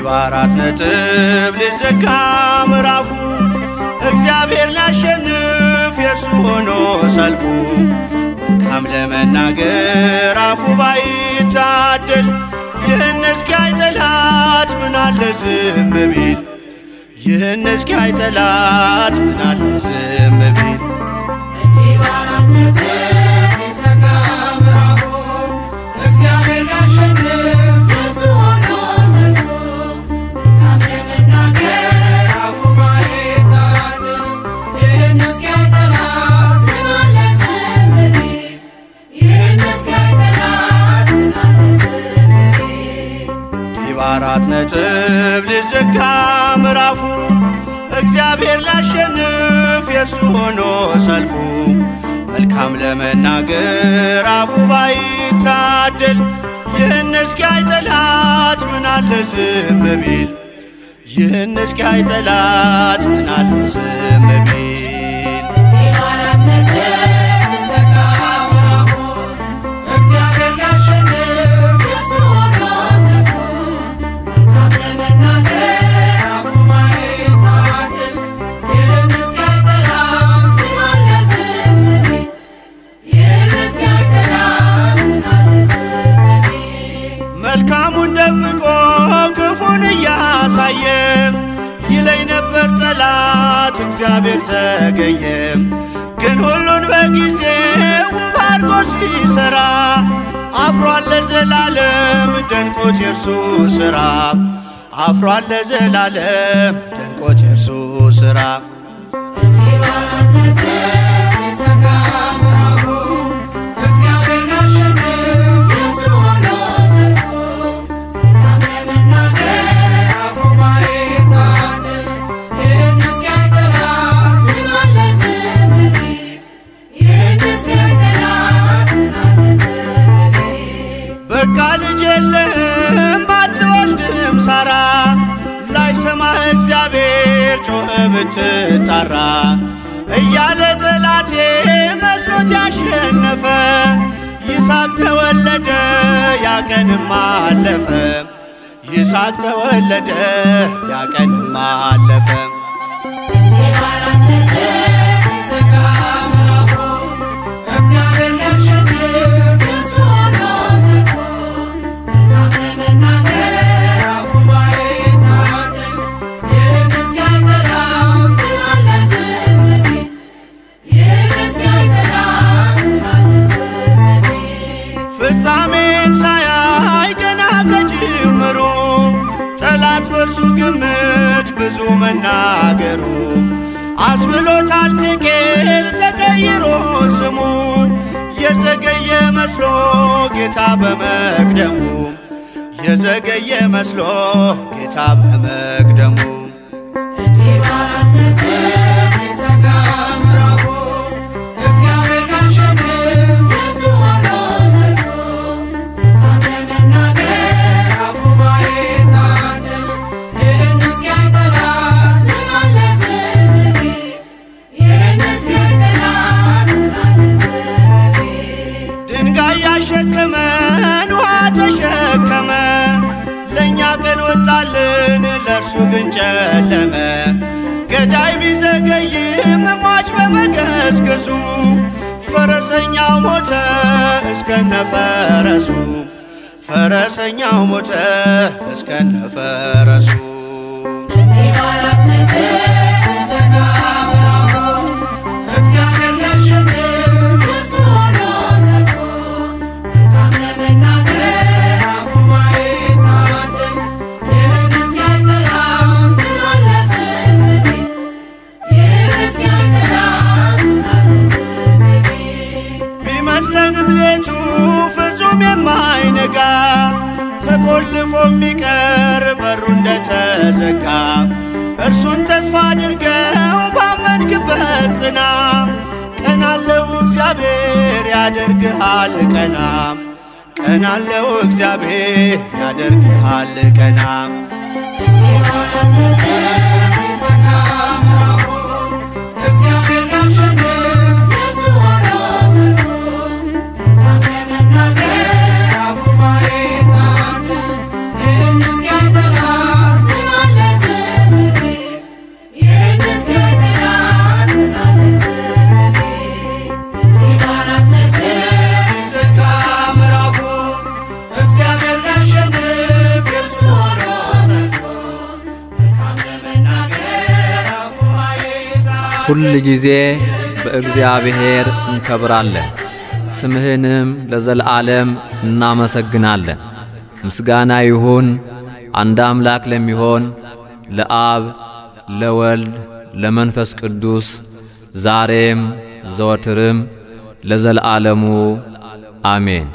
በአራት ነጥብ ሊዘጋ ምዕራፉ እግዚአብሔር ሊያሸንፍ የእርሱ ሆኖ ሰልፉ መልካም ለመናገር አፉ ባይታደል ይህን እስኪያይ ጠላት ምናለ ዝም ቢል ይህን እስኪያይ ጠላት ምናለ ዝም ቢል እንዲህ በአራት ነጥብ ሊዘጋ ምዕራፉ እግዚአብሔር ሊያሸንፍ የእርሱ ሆኖ ሰልፉ መልካም ለመናገር አፉ ባይታደል ይህን እስኪያይ ጠላት ምናለ ዝም ቢል ይህን እስኪያይ ጠላት ምናለ ዝም ቢል እንዲህ በአራት ነጥብ ሊዘጋ ምዕራፉ እግዚአብሔር ሊያሸንፍ የእርሱ ሆኖ ሰልፉ መልካም ለመናገር አፉ ባይታደል ይህን እስኪያይ ጠላት ምናለ ዝም ቢል ይህን እስኪያይ ጠላት ምናለ ዝም ቢል እንዲህ በአራት ነጥብ ሊዘጋ ምዕራፉ እግዚአብሔር ሊያሸንፍ የእርሱ ሆኖ ሰልፉ መልካም ለመናገር አፉ ባይታደል ይህን እስኪያይ ጠላት ምናለ ዝም ቢል ይህን እስኪያይ ጠላት ምናለ ዝም ቢል መልካሙን ደብቆ ክፉን እያሳየ ይለኝ ነበር ጠላት እግዚአብሔር ዘገየ ግን ሁሉን በጊዜው ውብ አድርጎ ሲሰራ አፍሯል ለዘላለም ደንቆት የእርሱ ሥራ አፍሯል ለዘላለም ደንቆት የእርሱ ሥራ እንዲህ በአራት ነጥብ ሊዘጋ ምዕራፉ እግዚአብሔር ሊያሸንፍ የእርሱ ሆኖ ሰልፉ መልካም ለመናገር አፉ ባይታደል ይህን እስኪያይ ጠላት ምናለ ዝም ቢል ይህን እስኪያይ ጠላት ምናለ ዝም ቢል በቃ ልጅ የለህም አትወልድም ሳራ ላይሰማህ እግዚአብሔር ጮኸ ብትጣራ እያለ ጠላቴ መስሎት ያሸነፈ ይስሐቅ ተወለደ ያቀንም አለፈ ይስሐቅ ተወለደ ያቀንም አለፈ እንዲህ በአራት ነጥብ ሊዘጋ ምዕራፉ እግዚአብሔር ሊያሸንፍ የእርሱ ሆኖ ሰልፉ መልካም ለመናገር አፉ ባይታደል ይህን እስኪያይ ጠላት ምናለ ዝም ቢል ይህን እስኪያይ ጠላት ምናለ ዝም ቢል ፍጻሜን ሳያይ ገና ከጅምሩ ጠላት በእርሱ ግምት ብዙ መናገሩ አስብሎታል ቴቄል ተቀይሮ ስሙ የዘገየ መስሎ ጌታ በመቅደሙ የዘገየ መስሎ ጌታ በመቅደሙ እንዲህ በአራት ነጥብ ሊዘጋ ምዕራፉ እግዚአብሔር ሊያሸንፍ የእርሱ ሆኖ ሰልፉ መልካም ለመናገር አፉ ባይታደል ይህን እስኪያይ ጠላት ምናለ ዝም ቢል ይህን እስኪያይ ጠላት ምናለ ዝም ቢል ድንጋይ ያሸከመን ውሃ ተሸከመ ለእኛ ቀን ወጣልን ለእርሱ ግን ጨለመ ገዳይ ቢዘገይም ሟች በመገስገሱ ፈረሰኛው ሞተ እስከነ ፈረሱ ፈረሰኛው ሞተ እስከነ ፈረሱ እንዲህ በአራት ነጥብ ሊዘጋ ምዕራፉ እግዚአብሔር ሊያሸንፍ የእርሱ ሆኖ ሰልፉ መልካም ለመናገር አፉ ባይታደል ይህን እስኪያይ ጠላት ምናለ ዝም ቢል ይህን እስኪያይ ጠላት ምናለ ዝም ቢል ቢመስለንም ሌቱ ፍጹም የማይነጋ ተቆልፎ የሚቀር በሩ እንደተዘጋ እርሱን ተስፋ አድርገው ባመንክበት ጽና ቀናለው እግዚአብሔር ያደርግሃል ቀና ቀናለው እግዚአብሔር ያደርግሃል ቀና እንዲህ በአራት ነጥብ ሊዘጋ ምዕራፉ እግዚአብሔር ሊያሸንፍ የእርሱ ሆኖ ሰልፉ መልካም ለመናገር አፉ ባይታደል ይህን እስኪያይ ጠላት ሁል ጊዜ በእግዚአብሔር እንከብራለን፣ ስምህንም ለዘለዓለም እናመሰግናለን። ምስጋና ይሁን አንድ አምላክ ለሚሆን ለአብ ለወልድ ለመንፈስ ቅዱስ ዛሬም ዘወትርም ለዘለዓለሙ አሜን።